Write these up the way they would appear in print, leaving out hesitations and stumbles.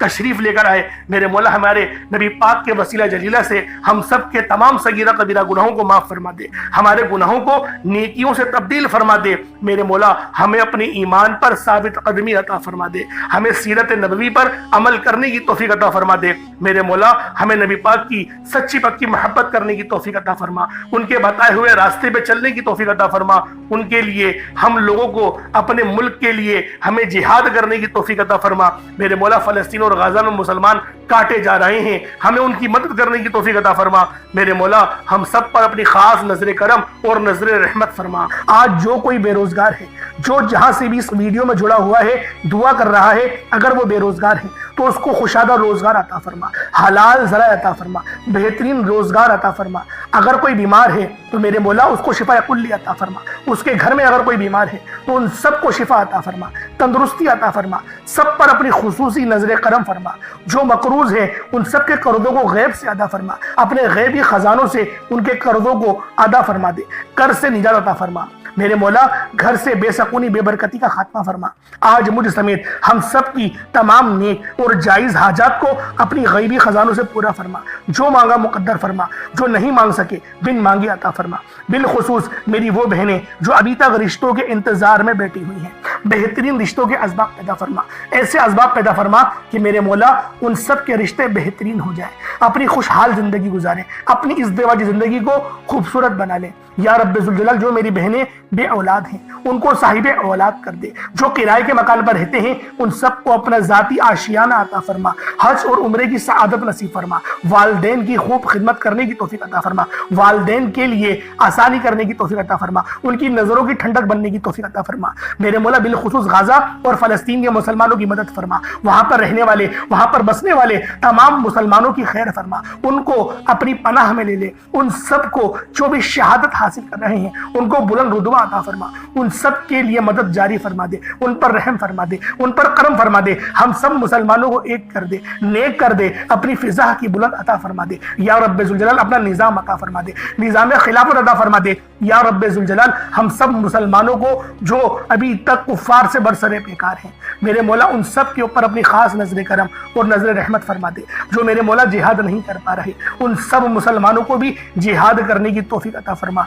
تشریف لے کر آئے۔ میرے مولا ہمارے نبی پاک کے وسیلہ جلیلہ سے ہم سب کے تمام صغیرہ کبیرہ گناہوں کو معاف فرما دے، ہمارے گناہوں کو نیکیوں سے تبدیل فرما دے۔ میرے مولا ہمیں اپنے ایمان پر ثابت قدمی عطا فرما دے، ہمیں سیرت نبوی پر عمل کرنے کی توفیق عطا فرما دے۔ میرے مولا ہمیں نبی پاک کی سچی پکی محبت کرنے کی توفیق عطا فرما، ان کے بتائے ہوئے راستے پہ چلنے کی توفیق عطا فرما۔ ان کے لیے ہم لوگوں کو اپنے ملک کے لیے ہمیں جہاد کرنے کی توفیق عطا فرما۔ میرے مولا فلسطین اور غزہ میں مسلمان کاٹے جا رہے ہیں، ہمیں ان کی مدد کرنے کی توفیق عطا فرما۔ میرے مولا ہم سب پر اپنی خاص نظر کرم اور نظر رحمت فرما۔ آج جو کوئی بے روزگار ہے، جو جہاں سے بھی اس ویڈیو میں جڑا ہوا ہے دعا کر رہا ہے، اگر وہ بے روزگار ہے تو اس کو خوشادہ روزگار عطا فرما، حلال ذرائع عطا فرما، بہترین روزگار عطا فرما۔ اگر کوئی بیمار ہے تو میرے مولا اس کو شفا کلی عطا فرما، اس کے گھر میں اگر کوئی بیمار ہے تو ان سب کو شفا عطا فرما، تندرستی عطا فرما، سب پر اپنی خصوصی نظر کرم فرما۔ جو مقروض ہے ان سب کے قرضوں کو غیب سے ادا فرما، اپنے غیبی خزانوں سے ان کے قرضوں کو ادا فرما دے، قرض سے نجات عطا فرما۔ میرے مولا گھر سے بے سکونی بے برکتی کا خاتمہ فرما۔ آج مجھ سمیت ہم سب کی تمام نیک اور جائز حاجات کو اپنی غیبی خزانوں سے پورا فرما، جو مانگا مقدر فرما، جو نہیں مانگ سکے بن مانگے عطا فرما۔ بالخصوص میری وہ بہنیں جو ابھی تک رشتوں کے انتظار میں بیٹھی ہوئی ہیں، بہترین رشتوں کے اسباب پیدا فرما، ایسے اسباب پیدا فرما کہ میرے مولا ان سب کے رشتے بہترین ہو جائیں، اپنی خوشحال زندگی گزاریں، اپنی اس بیواجی زندگی کو خوبصورت بنا لیں۔ یا رب ذوالجلال جو میری بہنیں بے اولاد ہیں ان کو صاحب اولاد کر دے، جو کرائے کے مکان پر رہتے ہیں ان سب کو اپنا ذاتی آشیانہ عطا فرما، حج اور عمرے کی سعادت نصیب فرما، والدین کی خوب خدمت کرنے کی توفیق عطا فرما، والدین کے لیے آسانی کرنے کی توفیق عطا فرما، ان کی نظروں کی ٹھنڈک بننے کی توفیق عطا فرما۔ میرے مولا بالخصوص غزہ اور فلسطین کے مسلمانوں کی مدد فرما، وہاں پر رہنے والے، وہاں پر بسنے والے تمام مسلمانوں کی خیر فرما، ان کو اپنی پناہ میں لے لے، ان سب کو جو بھی شہادت حاصل کر رہے ہیں ان کو بلند رتبہ عطا فرما، ان سب کے لیے مدد جاری فرما دے، ان پر رحم فرما دے، ان پر کرم فرما دے، ہم سب مسلمانوں کو ایک کر دے، نیک کر دے، اپنی فضا کی بلند عطا فرما دے۔ یا رب ذوالجلال اپنا نظام عطا فرما دے، نظام خلافت عطا فرما دے۔ یا رب ذوالجلال ہم سب مسلمانوں کو جو ابھی تک کفار سے برسر پیکار ہیں میرے مولا ان سب کے اوپر اپنی خاص نظر کرم اور نظر رحمت فرما دے۔ جو میرے مولا جہاد نہیں کر پا رہے ان سب مسلمانوں کو بھی جہاد کرنے کی توفیق عطا فرما،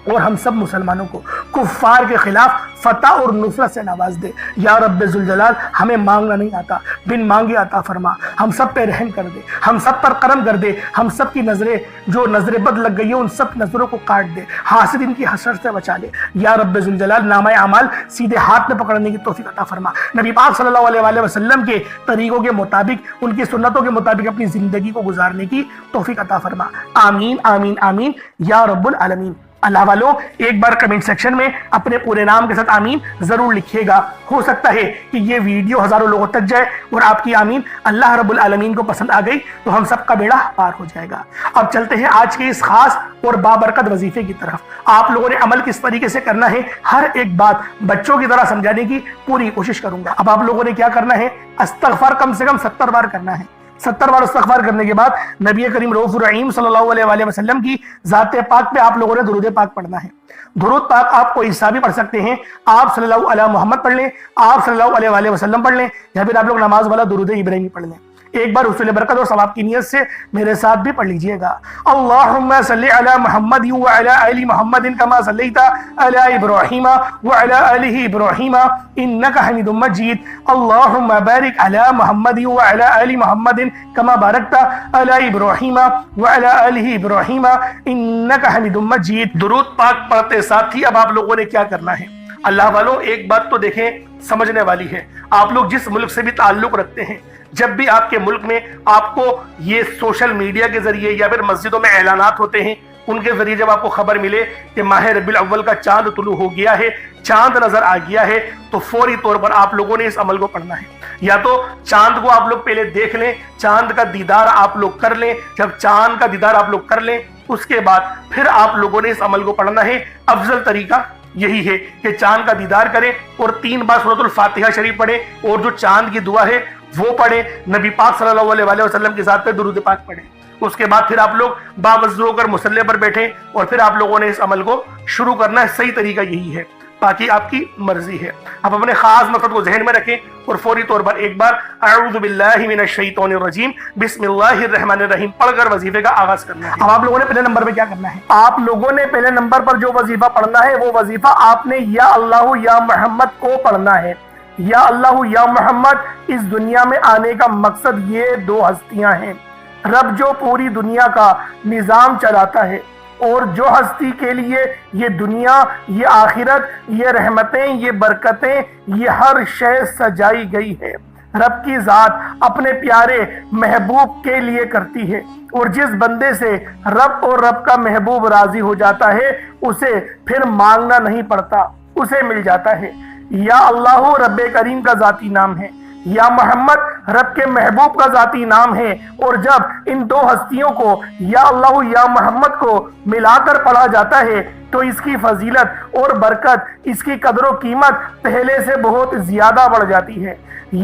اور ہم سب مسلمانوں کو کفار کے خلاف فتح اور نصرت سے نواز دے۔ یا رب ذوالجلال ہمیں مانگنا نہیں آتا، بن مانگے عطا فرما، ہم سب پہ رحم کر دے، ہم سب پر کرم کر دے، ہم سب کی نظریں جو نظر بد لگ گئی ہے ان سب نظروں کو کاٹ دے، حاسد ان کی حسرت سے بچا لے۔ یا رب ذوالجلال نامہ اعمال سیدھے ہاتھ میں پکڑنے کی توفیق عطا فرما، نبی پاک صلی اللہ علیہ وآلہ وسلم کے طریقوں کے مطابق، ان کی سنتوں کے مطابق اپنی زندگی کو گزارنے کی توفیق عطا فرما۔ آمین آمین آمین یا رب العالمین۔ اللہ والوں ایک بار کمنٹ سیکشن میں اپنے پورے نام کے ساتھ آمین ضرور لکھیے گا، ہو سکتا ہے کہ یہ ویڈیو ہزاروں لوگوں تک جائے اور آپ کی آمین اللہ رب العالمین کو پسند آ گئی تو ہم سب کا بیڑا پار ہو جائے گا۔ اب چلتے ہیں آج کے اس خاص اور بابرکت وظیفے کی طرف۔ آپ لوگوں نے عمل کس طریقے سے کرنا ہے، ہر ایک بات بچوں کی طرح سمجھانے کی پوری کوشش کروں گا۔ اب آپ لوگوں نے کیا کرنا ہے، استغفار کم سے کم 70 بار کرنا ہے۔ 70 بار استغفار کرنے کے بعد نبی کریم رؤوف الرحیم صلی اللہ علیہ وآلہ وسلم کی ذات پاک پہ آپ لوگوں نے درود پاک پڑھنا ہے۔ درود پاک آپ کو حصہ بھی پڑھ سکتے ہیں، آپ صلی اللہ علیہ محمد پڑھ لیں، آپ صلی اللہ علیہ وآلہ وسلم پڑھ لیں، یا پھر آپ لوگ نماز والا درود ابراہیمی پڑھ لیں۔ ایک بار حصول برکت اور ثواب کی نیت سے میرے ساتھ بھی پڑھ لیجئے گا۔ اللہم صلی علی محمد وعلی آل محمد کما صلیت علی ابراہیم وعلی آل ابراہیم انک حمید مجید۔ اللہم بارک علی محمد وعلی آل محمد کما بارکت علی ابراہیم وعلی آل ابراہیم انک حمید مجید۔ درود پاک پڑھتے ساتھ ہی اب آپ لوگوں نے کیا کرنا ہے، اللہ والوں ایک بات تو دیکھیں سمجھنے والی ہے۔ آپ لوگ جس ملک سے بھی تعلق رکھتے ہیں، جب بھی آپ کے ملک میں آپ کو یہ سوشل میڈیا کے ذریعے یا پھر مسجدوں میں اعلانات ہوتے ہیں، ان کے ذریعے جب آپ کو خبر ملے کہ ماہ ربیع الاول کا چاند طلوع ہو گیا ہے، چاند نظر آ گیا ہے، تو فوری طور پر آپ لوگوں نے اس عمل کو پڑھنا ہے۔ یا تو چاند کو آپ لوگ پہلے دیکھ لیں، چاند کا دیدار آپ لوگ کر لیں، جب چاند کا دیدار آپ لوگ کر لیں اس کے بعد پھر آپ لوگوں نے اس عمل کو پڑھنا ہے۔ افضل طریقہ یہی ہے کہ چاند کا دیدار کریں اور 3 بار سورۃ الفاتحہ شریف پڑھیں، اور جو چاند کی دعا ہے وہ پڑھیں، نبی پاک صلی اللہ علیہ وآلہ وسلم کے ذات پہ درود پاک پڑھیں۔ اس کے بعد پھر آپ لوگ باوضو ہو کر مصلی پر بیٹھیں اور پھر آپ لوگوں نے اس عمل کو شروع کرنا ہے۔ صحیح طریقہ یہی ہے۔ باقی آپ کی مرضی ہے۔ آپ اپنے خاص مقصد کو ذہن میں رکھیں اور فوری طور پر ایک بار اعوذ باللہ من الشیطان الرجیم بسم اللہ الرحمن الرحیم پڑھ کر وظیفے کا آغاز کرنا ہے۔ اب آپ لوگوں نے پہلے نمبر پہ کیا کرنا ہے؟ آپ لوگوں نے پہلے نمبر پر جو وظیفہ پڑھنا ہے وہ وظیفہ آپ نے یا اللہ یا محمد کو پڑھنا ہے۔ یا اللہ یا محمد اس دنیا میں آنے کا مقصد یہ دو ہستیاں ہیں، رب جو پوری دنیا کا نظام چلاتا ہے اور جو ہستی کے لیے یہ دنیا، یہ آخرت، یہ رحمتیں، یہ برکتیں، یہ ہر شے سجائی گئی ہے، رب کی ذات اپنے پیارے محبوب کے لیے کرتی ہے، اور جس بندے سے رب اور رب کا محبوب راضی ہو جاتا ہے اسے پھر مانگنا نہیں پڑتا، اسے مل جاتا ہے۔ یا اللہ رب کریم کا ذاتی نام ہے، یا محمد رب کے محبوب کا ذاتی نام ہے، اور جب ان دو ہستیوں کو یا اللہ یا محمد کو ملا کر پڑھا جاتا ہے تو اس کی فضیلت اور برکت، اس کی قدر و قیمت پہلے سے بہت زیادہ بڑھ جاتی ہے۔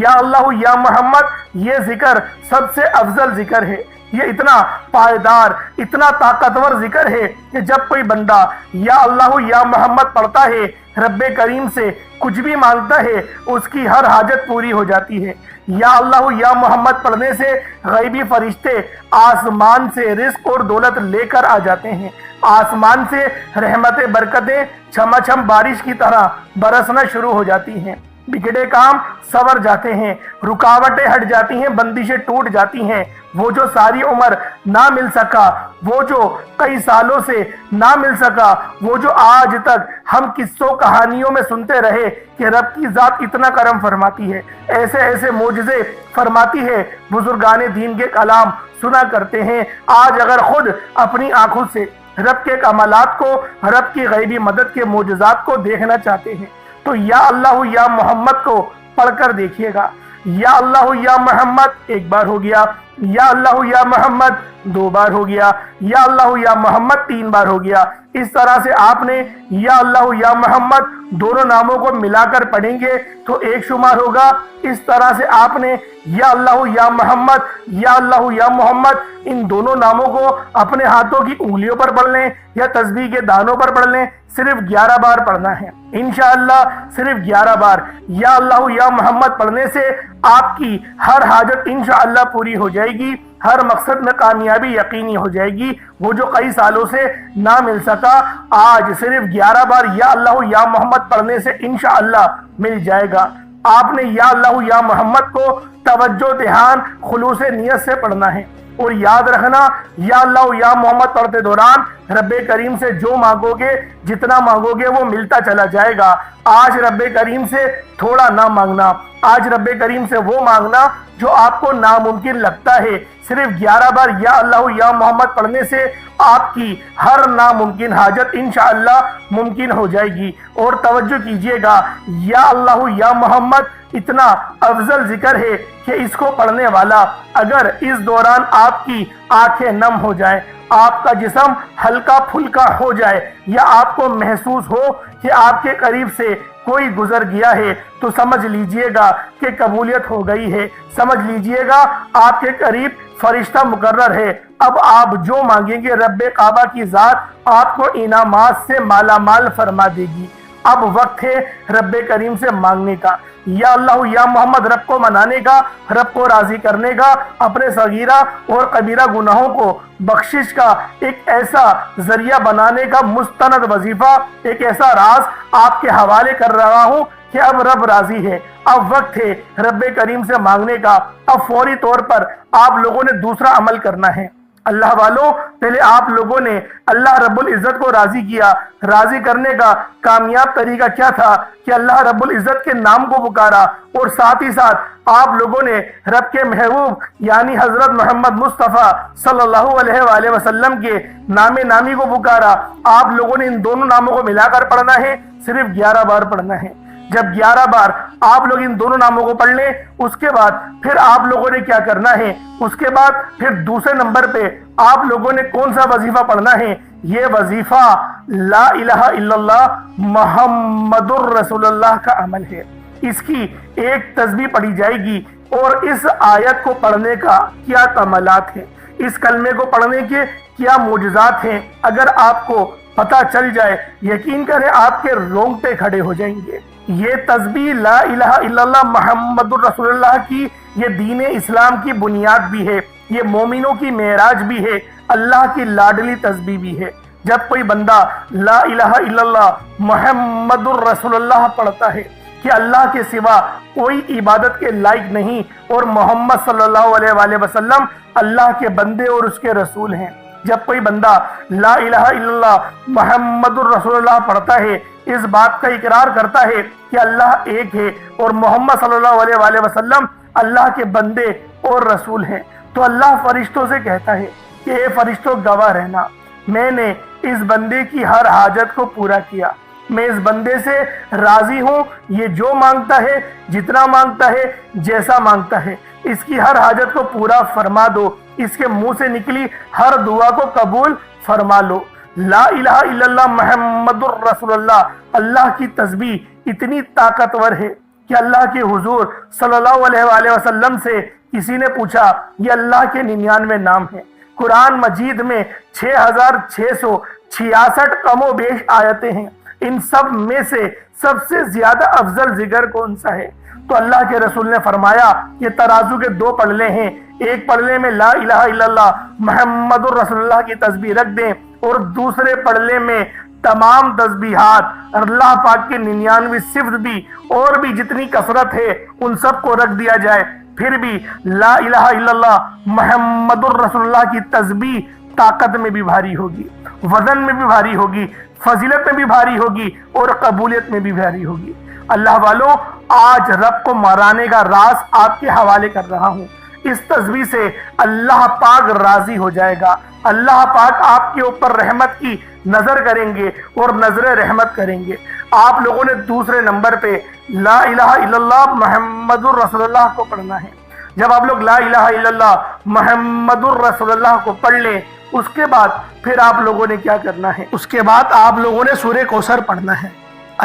یا اللہ یا محمد یہ ذکر سب سے افضل ذکر ہے، یہ اتنا پائیدار، اتنا طاقتور ذکر ہے کہ جب کوئی بندہ یا اللہ یا محمد پڑھتا ہے، رب کریم سے کچھ بھی مانگتا ہے، اس کی ہر حاجت پوری ہو جاتی ہے۔ یا اللہ یا محمد پڑھنے سے غیبی فرشتے آسمان سے رزق اور دولت لے کر آ جاتے ہیں، آسمان سے رحمتیں برکتیں چھما چھم بارش کی طرح برسنا شروع ہو جاتی ہیں، بگڑے کام سور جاتے ہیں، رکاوٹیں ہٹ جاتی ہیں، بندشیں ٹوٹ جاتی ہیں۔ وہ جو ساری عمر نہ مل سکا، وہ جو کئی سالوں سے نہ مل سکا، وہ جو آج تک ہم قصوں کہانیوں میں سنتے رہے کہ رب کی ذات اتنا کرم فرماتی ہے، ایسے ایسے معجزے فرماتی ہے، بزرگان دین کے کلام سنا کرتے ہیں، آج اگر خود اپنی آنکھوں سے رب کے کمالات کو، رب کی غیبی مدد کے معجزات کو دیکھنا چاہتے ہیں تو یا اللہ یا محمد کو پڑھ کر دیکھیے گا۔ یا اللہ یا محمد ایک بار ہو گیا، یا اللہ یا محمد دو بار ہو گیا، یا اللہ یا محمد تین بار ہو گیا۔ اس طرح سے آپ نے یا اللہ یا محمد دونوں ناموں کو ملا کر پڑھیں گے تو ایک شمار ہوگا۔ اس طرح سے آپ نے یا اللہ یا محمد، یا اللہ یا محمد ان دونوں ناموں کو اپنے ہاتھوں کی انگلیوں پر پڑھ لیں یا تسبیح کے دانوں پر پڑھ لیں، صرف 11 بار پڑھنا ہے انشاءاللہ، صرف 11 بار یا اللہ یا محمد پڑھنے سے آپ کی ہر حاجت انشاءاللہ پوری ہو جائے گی، ہر مقصد میں کامیابی یقینی ہو جائے گی۔ وہ جو کئی سالوں سے نہ مل سکا آج صرف 11 بار یا اللہ یا محمد پڑھنے سے انشاءاللہ مل جائے گا۔ آپ نے یا اللہ یا محمد کو توجہ دھیان خلوص نیت سے پڑھنا ہے، اور یاد رکھنا یا اللہ یا محمد پڑھتے دوران رب کریم سے جو مانگو گے، جتنا مانگو گے وہ ملتا چلا جائے گا۔ آج رب کریم سے تھوڑا نہ مانگنا، آج رب کریم سے وہ مانگنا جو آپ کو ناممکن لگتا ہے۔ صرف 11 بار یا اللہ یا محمد پڑھنے سے آپ کی ہر ناممکن حاجت انشاءاللہ ممکن ہو جائے گی۔ اور توجہ کیجئے گا، یا اللہ یا محمد اتنا افضل ذکر ہے کہ اس کو پڑھنے والا اگر اس دوران آپ کی آنکھیں نم ہو جائیں، آپ کا جسم ہلکا پھلکا ہو جائے، یا آپ کو محسوس ہو کہ آپ کے قریب سے کوئی گزر گیا ہے، تو سمجھ لیجئے گا کہ قبولیت ہو گئی ہے، سمجھ لیجئے گا آپ کے قریب فرشتہ مقرر ہے۔ اب آپ جو مانگیں گے رب کعبہ کی ذات آپ کو انعامات سے مالا مال فرما دے گی۔ اب وقت ہے رب کریم سے مانگنے کا، یا اللہ یا محمد رب کو منانے کا، رب کو راضی کرنے کا، اپنے صغیرہ اور کبیرہ گناہوں کو بخشش کا ایک ایسا ذریعہ بنانے کا مستند وظیفہ، ایک ایسا راز آپ کے حوالے کر رہا ہوں کہ اب رب راضی ہے۔ اب وقت ہے رب کریم سے مانگنے کا۔ اب فوری طور پر آپ لوگوں نے دوسرا عمل کرنا ہے۔ اللہ والوں، پہلے آپ لوگوں نے اللہ رب العزت کو راضی کیا۔ راضی کرنے کا کامیاب طریقہ کیا تھا کہ اللہ رب العزت کے نام کو پکارا، اور ساتھ ہی ساتھ آپ لوگوں نے رب کے محبوب یعنی حضرت محمد مصطفیٰ صلی اللہ علیہ وآلہ وسلم کے نام نامی کو پکارا۔ آپ لوگوں نے ان دونوں ناموں کو ملا کر پڑھنا ہے، صرف 11 بار پڑھنا ہے۔ جب 11 بار آپ لوگ ان دونوں ناموں کو پڑھ لیں، اس کے بعد پھر آپ لوگوں نے کیا کرنا ہے، اس کے بعد پھر دوسرے نمبر پہ آپ لوگوں نے کون سا وظیفہ پڑھنا ہے؟ یہ وظیفہ لا الہ الا اللہ محمد الرسول اللہ کا عمل ہے۔ اس کی ایک تسبیح پڑھی جائے گی، اور اس آیت کو پڑھنے کا کیا کمالات ہیں، اس کلمے کو پڑھنے کے کیا معجزات ہیں۔ اگر آپ کو پتہ چل جائے، یقین کریں آپ کے رونگٹے کھڑے ہو جائیں گے۔ یہ تسبیح لا الہ الا اللہ محمد الرسول اللہ کی، یہ دین اسلام کی بنیاد بھی ہے، یہ مومنوں کی معراج بھی ہے، اللہ کی لاڈلی تسبیح بھی ہے۔ جب کوئی بندہ لا الہ الا اللہ محمد الرسول اللہ پڑھتا ہے کہ اللہ کے سوا کوئی عبادت کے لائق نہیں اور محمد صلی اللہ علیہ وآلہ وسلم اللہ کے بندے اور اس کے رسول ہیں، جب کوئی بندہ لا الہ الا اللہ محمد الرسول اللہ پڑھتا ہے، اس بات کا اقرار کرتا ہے کہ اللہ ایک ہے اور محمد صلی اللہ علیہ وآلہ وسلم اللہ کے بندے اور رسول ہیں، تو اللہ فرشتوں سے کہتا ہے کہ اے فرشتوں گواہ رہنا، میں نے اس بندے کی ہر حاجت کو پورا کیا، میں اس بندے سے راضی ہوں، یہ جو مانگتا ہے، جتنا مانگتا ہے، جیسا مانگتا ہے، اس کی ہر حاجت کو پورا فرما دو، اس کے منہ سے نکلی ہر دعا کو قبول فرما لو۔ لا الہ الا اللہ محمد الرسول اللہ، اللہ کی تسبیح اتنی طاقتور ہے کہ اللہ کے حضور صلی اللہ علیہ وآلہ وسلم سے کسی نے پوچھا، یہ اللہ کے 99 نام ہیں، قرآن مجید میں 6666 کم و بیش آیتیں ہیں، ان سب میں سے سب سے زیادہ افضل ذکر کون سا ہے؟ تو اللہ کے رسول نے فرمایا یہ ترازو کے 2 پلڑے ہیں، ایک پلڑے میں لا الہ الا اللہ محمد الرسول اللہ کی تسبیح رکھ دیں اور دوسرے پلڑے میں تمام تسبیحات اللہ پاک کے 99 صفت بھی اور بھی جتنی کثرت ہے ان سب کو رکھ دیا جائے، پھر بھی لا الہ الا اللہ محمد الرسول اللہ کی تسبیح طاقت میں بھی بھاری ہوگی، وزن میں بھی بھاری ہوگی، فضیلت میں بھی بھاری ہوگی اور قبولیت میں بھی بھاری ہوگی۔ اللہ والوں، آج رب کو مرانے کا راز آپ کے حوالے کر رہا ہوں۔ اس تسبیح سے اللہ پاک راضی ہو جائے گا، اللہ پاک آپ کے اوپر رحمت کی نظر کریں گے اور نظر رحمت کریں گے۔ آپ لوگوں نے دوسرے نمبر پہ لا الہ الا اللہ محمد الرسول اللہ کو پڑھنا ہے۔ جب آپ لوگ لا الہ الا اللہ محمد الرسول اللہ کو پڑھ لیں، اس کے بعد پھر آپ لوگوں نے کیا کرنا ہے؟ اس کے بعد آپ لوگوں نے سورہ کوثر پڑھنا ہے۔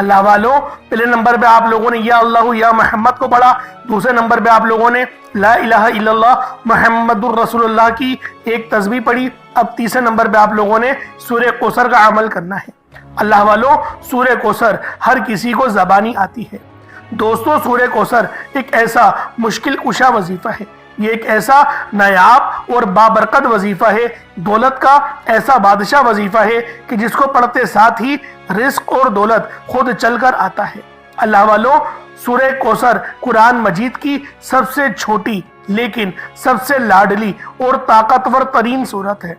اللہ والوں، پہلے نمبر پہ آپ لوگوں نے یا اللہ یا محمد کو پڑھا، دوسرے نمبر پہ آپ لوگوں نے لا الہ الا اللہ محمد الرسول اللہ کی ایک تسبیح پڑھی، اب تیسرے نمبر پہ آپ لوگوں نے سورہ کوثر کا عمل کرنا ہے۔ اللہ والوں، سورہ کوثر ہر کسی کو زبانی آتی ہے۔ دوستو، سورہ کوثر ایک ایسا مشکل کشا وظیفہ ہے، یہ ایک ایسا نایاب اور بابرکت وظیفہ ہے، دولت کا ایسا بادشاہ وظیفہ ہے کہ جس کو پڑھتے ساتھ ہی رزق اور دولت خود چل کر آتا ہے۔ اللہ والوں، سورہ کوثر قرآن مجید کی سب سے چھوٹی لیکن سب سے لاڈلی اور طاقتور ترین سورت ہے۔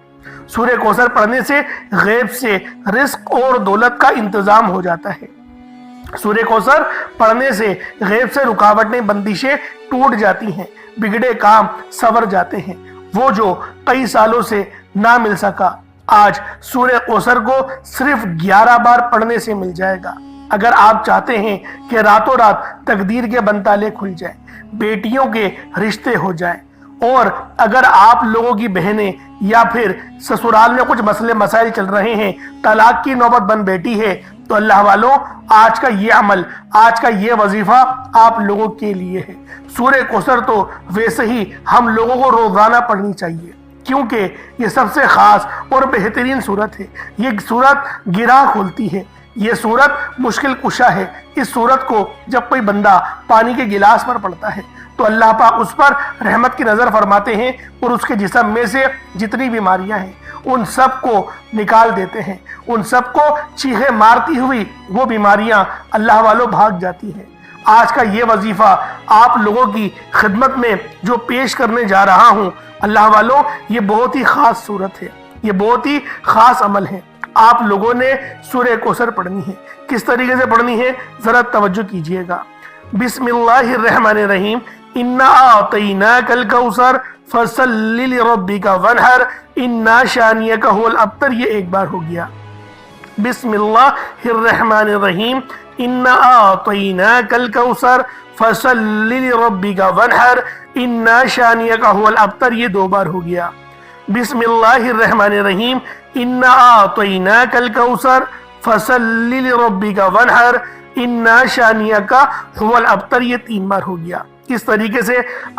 سورہ کوثر پڑھنے سے غیب سے رزق اور دولت کا انتظام ہو جاتا ہے۔ سورہ کوثر پڑھنے سے غیب سے رکاوٹیں، بندشیں ٹوٹ جاتی ہیں، بگڑے کام سنور جاتے ہیں۔ وہ جو کئی سالوں سے نہ مل سکا، آج سورہ کوثر کو صرف 11 بار پڑھنے سے مل جائے گا۔ اگر آپ چاہتے ہیں کہ راتوں رات تقدیر کے بنتالے کھل جائیں، بیٹیوں کے رشتے ہو جائیں، اور اگر آپ لوگوں کی بہنیں یا پھر سسرال میں کچھ مسئلے مسائل چل رہے ہیں، طلاق کی نوبت بن بیٹھی ہے، تو اللہ والوں، آج کا یہ عمل، آج کا یہ وظیفہ آپ لوگوں کے لیے ہے۔ سورہ کوثر تو ویسے ہی ہم لوگوں کو روزانہ پڑھنی چاہیے، کیونکہ یہ سب سے خاص اور بہترین سورت ہے۔ یہ سورت گرہ کھولتی ہے، یہ سورت مشکل کشا ہے۔ اس سورت کو جب کوئی بندہ پانی کے گلاس پر پڑھتا ہے تو اللہ پاک اس پر رحمت کی نظر فرماتے ہیں اور اس کے جسم میں سے جتنی بیماریاں ہیں ان سب کو نکال دیتے ہیں، ان سب کو چیخے مارتی ہوئی وہ بیماریاں اللہ والوں بھاگ جاتی ہیں۔ آج کا یہ وظیفہ آپ لوگوں کی خدمت میں جو پیش کرنے جا رہا ہوں، اللہ والوں، یہ بہت ہی خاص صورت ہے، یہ بہت ہی خاص عمل ہے۔ آپ لوگوں نے سورہ کوثر پڑھنی ہے۔ کس طریقے سے پڑھنی ہے ذرا توجہ کیجئے گا۔ بسم اللہ الرحمن الرحیم، انا اعطیناک الکوثر فصلی لربک وانحر انا شانیک هو الابتر۔ یہ ایک بار ہو گیا۔ بسم اللہ الرحمن الرحیم، انا اعطیناک الکوثر فصلی لربک وانحر انا شانیک هو الابتر۔ یہ 2 بار ہو گیا۔ بسم اللہ الرحمن الرحیم، انا اعطیناک الکوثر فصلی لربک وانحر انا شانیک هو الابتر۔ یہ 3 بار ہو گیا۔ اس طریقے سے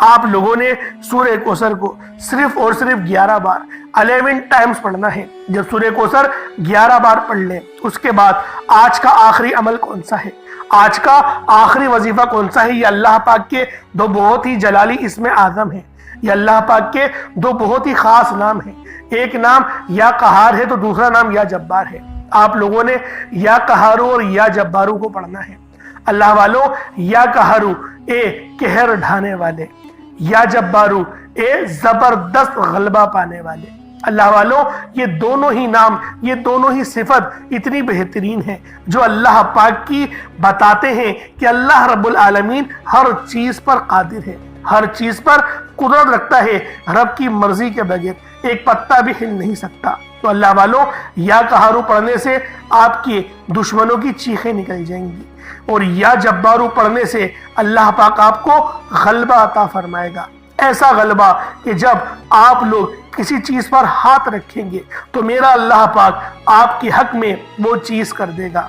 آپ لوگوں نے سورہ کوثر کو صرف اور صرف 11 بار 11 ٹائمز پڑھنا ہے۔ جب سورہ کوثر 11 بار پڑھ لیں، اس کے بعد آج کا آخری عمل کون سا ہے، آج کا آخری وظیفہ کون سا ہے؟ یہ اللہ پاک کے دو بہت ہی جلالی اسم اعظم ہیں، یہ اللہ پاک کے دو بہت ہی خاص نام ہیں۔ ایک نام یا قہار ہے تو دوسرا نام یا جبار ہے۔ آپ لوگوں نے یا قہارو اور یا جبارو کو پڑھنا ہے۔ اللہ والو، یا قہارو اے قہر ڈھانے والے، یا جبارو اے زبردست غلبہ پانے والے۔ اللہ والو، یہ دونوں ہی نام، یہ دونوں ہی صفت اتنی بہترین ہیں جو اللہ پاک کی بتاتے ہیں کہ اللہ رب العالمین ہر چیز پر قادر ہے، ہر چیز پر قدرت رکھتا ہے، رب کی مرضی کے بغیر ایک پتا بھی ہل نہیں سکتا۔ تو اللہ والو، یا قہارو پڑھنے سے آپ کے دشمنوں کی چیخیں نکل جائیں گی، اور یا جبارو پڑھنے سے اللہ پاک آپ کو غلبہ عطا فرمائے گا، ایسا غلبہ کہ جب آپ لوگ کسی چیز پر ہاتھ رکھیں گے تو میرا اللہ پاک آپ کے حق میں وہ چیز کر دے گا۔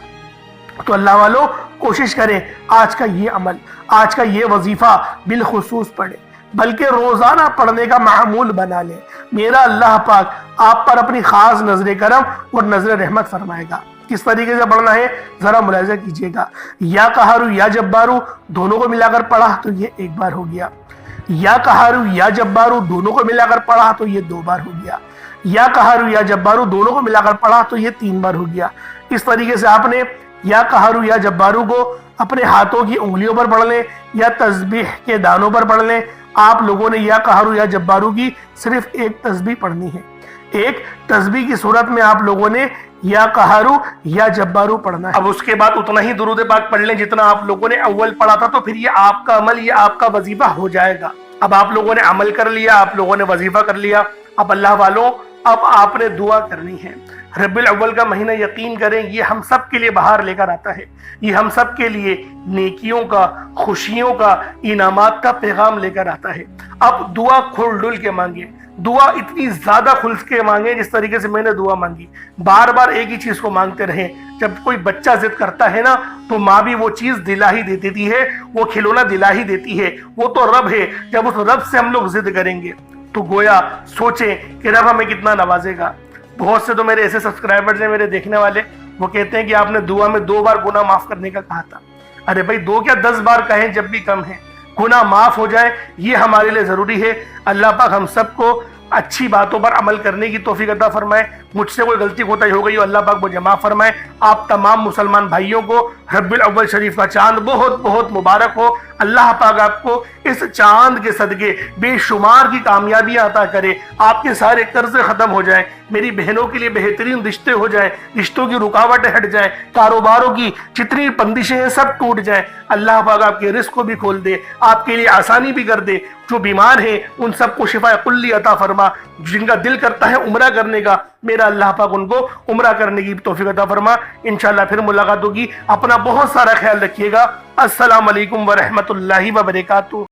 تو اللہ والو، کوشش کریں آج کا یہ عمل، آج کا یہ وظیفہ بالخصوص پڑھیں، بلکہ روزانہ پڑھنے کا معمول بنا لیں۔ میرا اللہ پاک آپ پر اپنی خاص نظر کرم اور نظر رحمت فرمائے گا۔ کس طریقے سے پڑھنا ہے ذرا ملاحظہ کیجئے گا۔ یا قہارو یا جبارو دونوں کو ملا کر پڑھا تو یہ ایک بار ہو گیا، یا قہارو یا جبارو دونوں کو ملا کر پڑھا تو یہ 2 بار ہو گیا، یا قہارو یا جبارو دونوں کو ملا کر پڑھا تو یہ 3 بار ہو گیا۔ اس طریقے سے آپ نے یا قہارو یا جبارو کو اپنے ہاتھوں کی انگلیوں پر پڑھ لیں یا تسبیح کے دانوں پر پڑھ لیں۔ آپ لوگوں نے یا قہارو یا جبارو کی صرف ایک تسبیح پڑھنی ہے، ایک تسبیح کی صورت میں آپ لوگوں نے یا قہارو یا جبارو پڑھنا ہے۔ اب اس کے بعد اتنا ہی درود پاک پڑھ لیں جتنا آپ لوگوں نے اول پڑھا تھا، تو پھر یہ آپ کا عمل، یہ آپ کا وظیفہ ہو جائے گا۔ اب آپ لوگوں نے عمل کر لیا، آپ لوگوں نے وظیفہ کر لیا، اب اللہ والوں اب آپ نے دعا کرنی ہے۔ ربیع الاول کا مہینہ یقین کریں یہ ہم سب کے لیے بہار لے کر آتا ہے، یہ ہم سب کے لیے نیکیوں کا، خوشیوں کا، انعامات کا پیغام لے کر آتا ہے۔ اب دعا کھل ڈل کے مانگیں، دعا اتنی زیادہ کھل کے مانگیں جس طریقے سے میں نے دعا مانگی۔ بار بار ایک ہی چیز کو مانگتے رہیں۔ جب کوئی بچہ ضد کرتا ہے نا تو ماں بھی وہ چیز دلا ہی دیتی ہے، وہ کھلونا دلا ہی دیتی ہے، وہ تو رب ہے۔ جب اس رب سے ہم لوگ ضد کریں گے تو گویا سوچیں کہ رب ہمیں کتنا نوازے گا۔ بہت سے تو میرے ایسے سبسکرائبرز ہیں، میرے دیکھنے والے، وہ کہتے ہیں کہ آپ نے دعا میں 2 بار گناہ معاف کرنے کا کہا تھا۔ ارے بھائی 2 کیا 10 بار کہیں جب بھی کم ہے، گناہ معاف ہو جائے یہ ہمارے لیے ضروری ہے۔ اللہ پاک ہم سب کو اچھی باتوں پر عمل کرنے کی توفیق عطا فرمائے۔ مجھ سے کوئی غلطی کوتاہی ہو گئی ہو اللہ پاک مجھے معاف فرمائے۔ آپ تمام مسلمان بھائیوں کو ربیع الاول شریف کا چاند بہت بہت مبارک ہو۔ اللہ پاک آپ کو اس چاند کے صدقے بے شمار کی کامیابیاں عطا کرے، آپ کے سارے قرض ختم ہو جائیں، میری بہنوں کے لیے بہترین رشتے ہو جائیں، رشتوں کی رکاوٹیں ہٹ جائیں، کاروباروں کی جتنی بندشیں ہیں سب ٹوٹ جائیں۔ اللہ پاک آپ کے رزق کو بھی کھول دے، آپ کے لیے آسانی بھی کر دے۔ جو بیمار ہیں ان سب کو شفا کلی عطا فرما، جن کا دل کرتا ہے عمرہ کرنے کا میرا اللہ پاک ان کو عمرہ کرنے کی توفیق عطا فرما۔ انشاءاللہ پھر ملاقات ہوگی۔ اپنا بہت سارا خیال رکھیے گا۔ السلام علیکم ورحمۃ اللہ وبرکاتہ۔